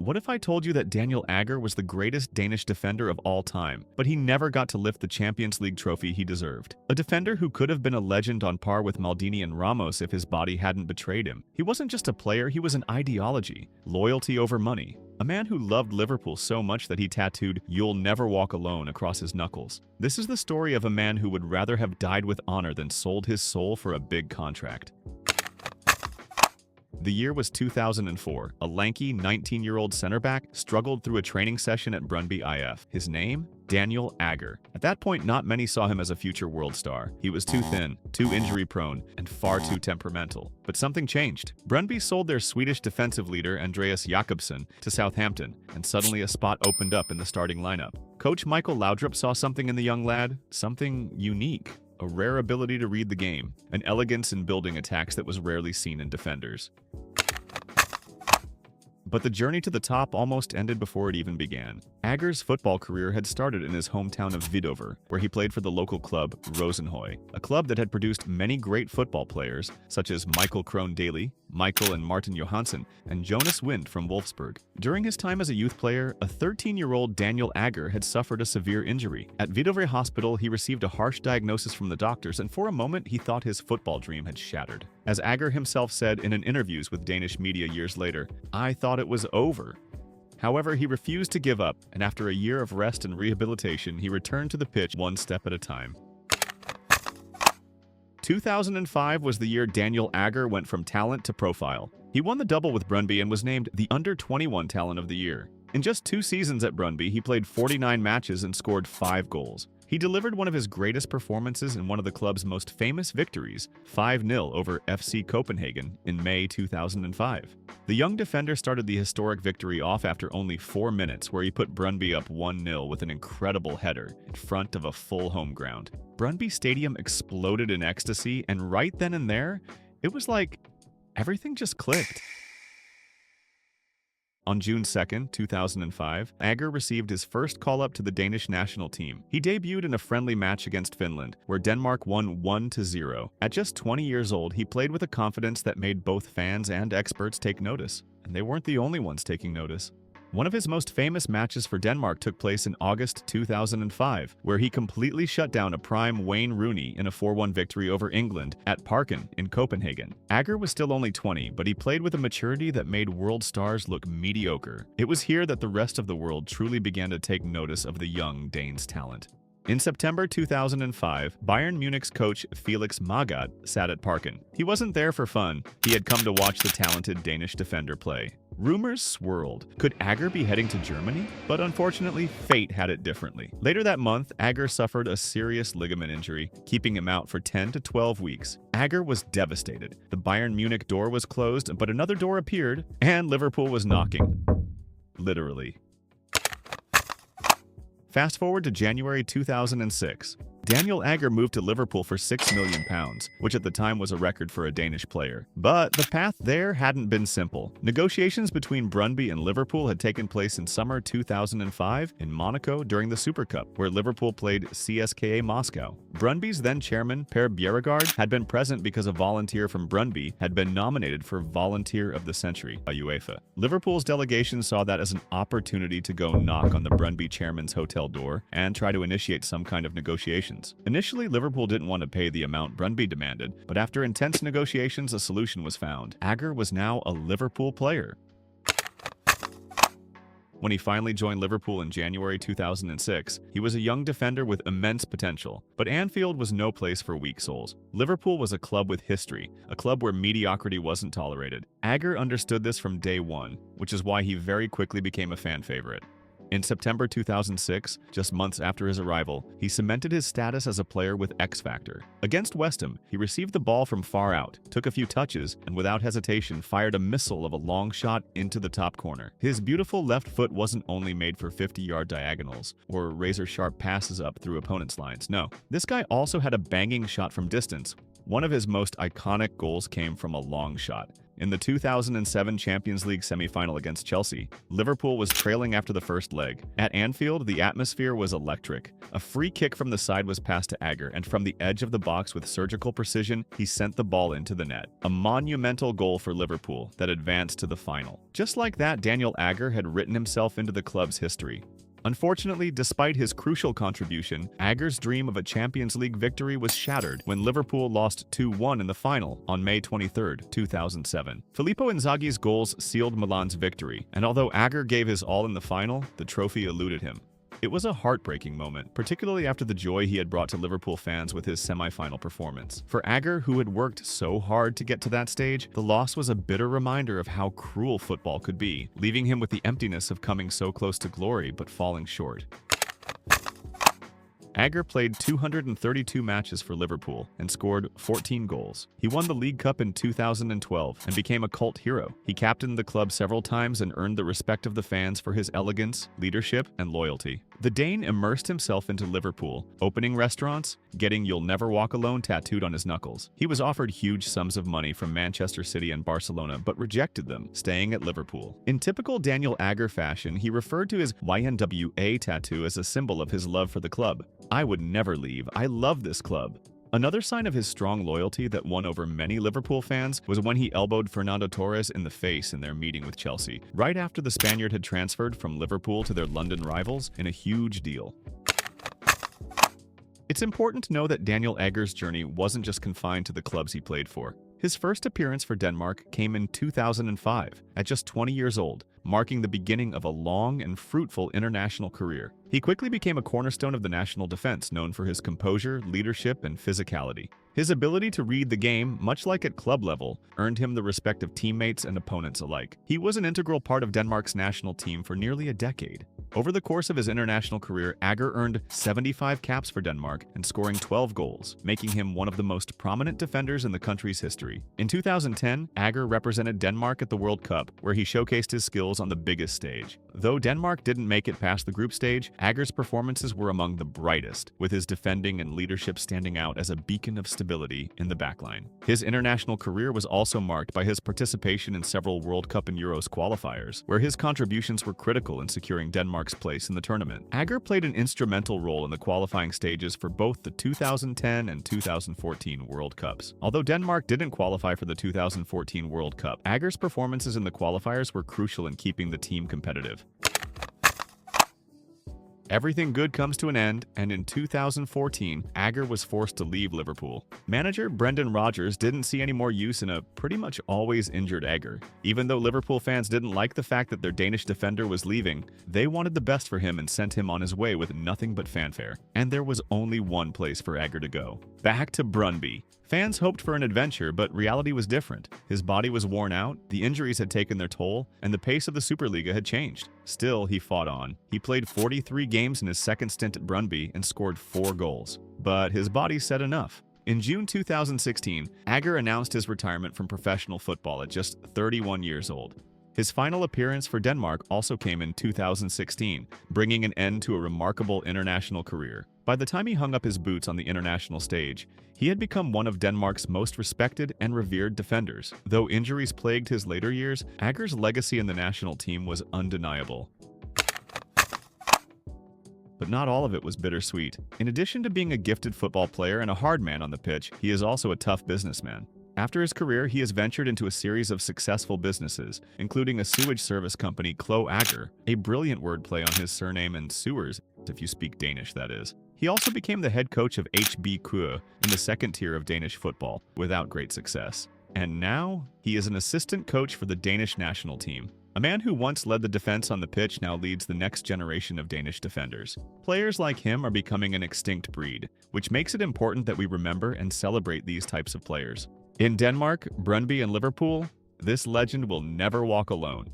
What if I told you that Daniel Agger was the greatest Danish defender of all time, but he never got to lift the Champions League trophy he deserved? A defender who could have been a legend on par with Maldini and Ramos if his body hadn't betrayed him. He wasn't just a player, he was an ideology. Loyalty over money. A man who loved Liverpool so much that he tattooed "You'll never walk alone" across his knuckles. This is the story of a man who would rather have died with honor than sold his soul for a big contract. The year was 2004. A lanky 19-year-old center-back struggled through a training session at Brøndby IF. His name? Daniel Agger. At that point, not many saw him as a future world star. He was too thin, too injury-prone, and far too temperamental. But something changed. Brøndby sold their Swedish defensive leader Andreas Jakobsen to Southampton, and suddenly a spot opened up in the starting lineup. Coach Michael Laudrup saw something in the young lad, something unique. A rare ability to read the game, an elegance in building attacks that was rarely seen in defenders. But the journey to the top almost ended before it even began. Agger's football career had started in his hometown of Vidover, where he played for the local club Rosenhøj, a club that had produced many great football players, such as Michael Krohn-Daly, Michael and Martin Johansson, and Jonas Wind from Wolfsburg. During his time as a youth player, a 13-year-old Daniel Agger had suffered a severe injury. At Vidover Hospital, he received a harsh diagnosis from the doctors, and for a moment he thought his football dream had shattered. As Agger himself said in an interview with Danish media years later, "I thought it was over." However, he refused to give up, and after a year of rest and rehabilitation, he returned to the pitch one step at a time. 2005 was the year Daniel Agger went from talent to profile. He won the double with Brøndby and was named the Under-21 Talent of the Year. In just 2 seasons at Brøndby, he played 49 matches and scored 5 goals. He delivered one of his greatest performances in one of the club's most famous victories, 5-0 over FC Copenhagen in May 2005. The young defender started the historic victory off after only 4 minutes, where he put Brøndby up 1-0 with an incredible header in front of a full home ground. Brøndby Stadium exploded in ecstasy, and right then and there, it was like everything just clicked. On June 2, 2005, Agger received his first call-up to the Danish national team. He debuted in a friendly match against Finland, where Denmark won 1-0. At just 20 years old, he played with a confidence that made both fans and experts take notice. And they weren't the only ones taking notice. One of his most famous matches for Denmark took place in August 2005, where he completely shut down a prime Wayne Rooney in a 4-1 victory over England at Parken in Copenhagen. Agger was still only 20, but he played with a maturity that made world stars look mediocre. It was here that the rest of the world truly began to take notice of the young Dane's talent. In September 2005, Bayern Munich's coach Felix Magath sat at Parken. He wasn't there for fun. He had come to watch the talented Danish defender play. Rumors swirled. Could Agger be heading to Germany? But unfortunately, fate had it differently. Later that month, Agger suffered a serious ligament injury, keeping him out for 10 to 12 weeks. Agger was devastated. The Bayern Munich door was closed, but another door appeared, and Liverpool was knocking. Literally. Fast forward to January 2006. Daniel Agger moved to Liverpool for £6 million, which at the time was a record for a Danish player. But the path there hadn't been simple. Negotiations between Brøndby and Liverpool had taken place in summer 2005 in Monaco during the Super Cup, where Liverpool played CSKA Moscow. Brøndby's then chairman, Per Bjerregaard, had been present because a volunteer from Brøndby had been nominated for Volunteer of the Century by UEFA. Liverpool's delegation saw that as an opportunity to go knock on the Brøndby chairman's hotel door and try to initiate some kind of negotiations. Initially, Liverpool didn't want to pay the amount Brøndby demanded, but after intense negotiations, a solution was found. Agger was now a Liverpool player. When he finally joined Liverpool in January 2006, he was a young defender with immense potential. But Anfield was no place for weak souls. Liverpool was a club with history, a club where mediocrity wasn't tolerated. Agger understood this from day one, which is why he very quickly became a fan favorite. In September 2006, just months after his arrival, he cemented his status as a player with X Factor. Against West Ham, he received the ball from far out, took a few touches, and without hesitation fired a missile of a long shot into the top corner. His beautiful left foot wasn't only made for 50-yard diagonals or razor-sharp passes up through opponents' lines. No, this guy also had a banging shot from distance, One of his most iconic goals came from a long shot. In the 2007 Champions League semi-final against Chelsea, Liverpool was trailing after the first leg. At Anfield, the atmosphere was electric. A free kick from the side was passed to Agger, and from the edge of the box with surgical precision, he sent the ball into the net. A monumental goal for Liverpool that advanced to the final. Just like that, Daniel Agger had written himself into the club's history. Unfortunately, despite his crucial contribution, Agger's dream of a Champions League victory was shattered when Liverpool lost 2-1 in the final on May 23, 2007. Filippo Inzaghi's goals sealed Milan's victory, and although Agger gave his all in the final, the trophy eluded him. It was a heartbreaking moment, particularly after the joy he had brought to Liverpool fans with his semi-final performance. For Agger, who had worked so hard to get to that stage, the loss was a bitter reminder of how cruel football could be, leaving him with the emptiness of coming so close to glory but falling short. Agger played 232 matches for Liverpool and scored 14 goals. He won the League Cup in 2012 and became a cult hero. He captained the club several times and earned the respect of the fans for his elegance, leadership, and loyalty. The Dane immersed himself into Liverpool, opening restaurants, getting "You'll Never Walk Alone" tattooed on his knuckles. He was offered huge sums of money from Manchester City and Barcelona, but rejected them, staying at Liverpool. In typical Daniel Agger fashion, he referred to his YNWA tattoo as a symbol of his love for the club. "I would never leave. I love this club." Another sign of his strong loyalty that won over many Liverpool fans was when he elbowed Fernando Torres in the face in their meeting with Chelsea, right after the Spaniard had transferred from Liverpool to their London rivals in a huge deal. It's important to know that Daniel Agger's journey wasn't just confined to the clubs he played for. His first appearance for Denmark came in 2005, at just 20 years old, marking the beginning of a long and fruitful international career. He quickly became a cornerstone of the national defense, known for his composure, leadership, and physicality. His ability to read the game, much like at club level, earned him the respect of teammates and opponents alike. He was an integral part of Denmark's national team for nearly a decade. Over the course of his international career, Agger earned 75 caps for Denmark and scoring 12 goals, making him one of the most prominent defenders in the country's history. In 2010, Agger represented Denmark at the World Cup, where he showcased his skills on the biggest stage. Though Denmark didn't make it past the group stage, Agger's performances were among the brightest, with his defending and leadership standing out as a beacon of stability in the backline. His international career was also marked by his participation in several World Cup and Euros qualifiers, where his contributions were critical in securing Denmark's place in the tournament. Agger played an instrumental role in the qualifying stages for both the 2010 and 2014 World Cups. Although Denmark didn't qualify for the 2014 World Cup, Agger's performances in the qualifiers were crucial in keeping the team competitive. Everything good comes to an end, and in 2014, Agger was forced to leave Liverpool. Manager Brendan Rodgers didn't see any more use in a pretty much always injured Agger. Even though Liverpool fans didn't like the fact that their Danish defender was leaving, they wanted the best for him and sent him on his way with nothing but fanfare. And there was only one place for Agger to go: back to Brøndby. Fans hoped for an adventure, but reality was different. His body was worn out, the injuries had taken their toll, and the pace of the Superliga had changed. Still, he fought on. He played 43 games in his second stint at Brøndby and scored 4 goals. But his body said enough. In June 2016, Agger announced his retirement from professional football at just 31 years old. His final appearance for Denmark also came in 2016, bringing an end to a remarkable international career. By the time he hung up his boots on the international stage, he had become one of Denmark's most respected and revered defenders. Though injuries plagued his later years, Agger's legacy in the national team was undeniable. But not all of it was bittersweet. In addition to being a gifted football player and a hard man on the pitch, he is also a tough businessman. After his career, he has ventured into a series of successful businesses, including a sewage service company, Klo Agger, a brilliant wordplay on his surname, and sewers, if you speak Danish, that is. He also became the head coach of HB Køge in the second tier of Danish football, without great success. And now, he is an assistant coach for the Danish national team. A man who once led the defense on the pitch now leads the next generation of Danish defenders. Players like him are becoming an extinct breed, which makes it important that we remember and celebrate these types of players. In Denmark, Brøndby and Liverpool, this legend will never walk alone.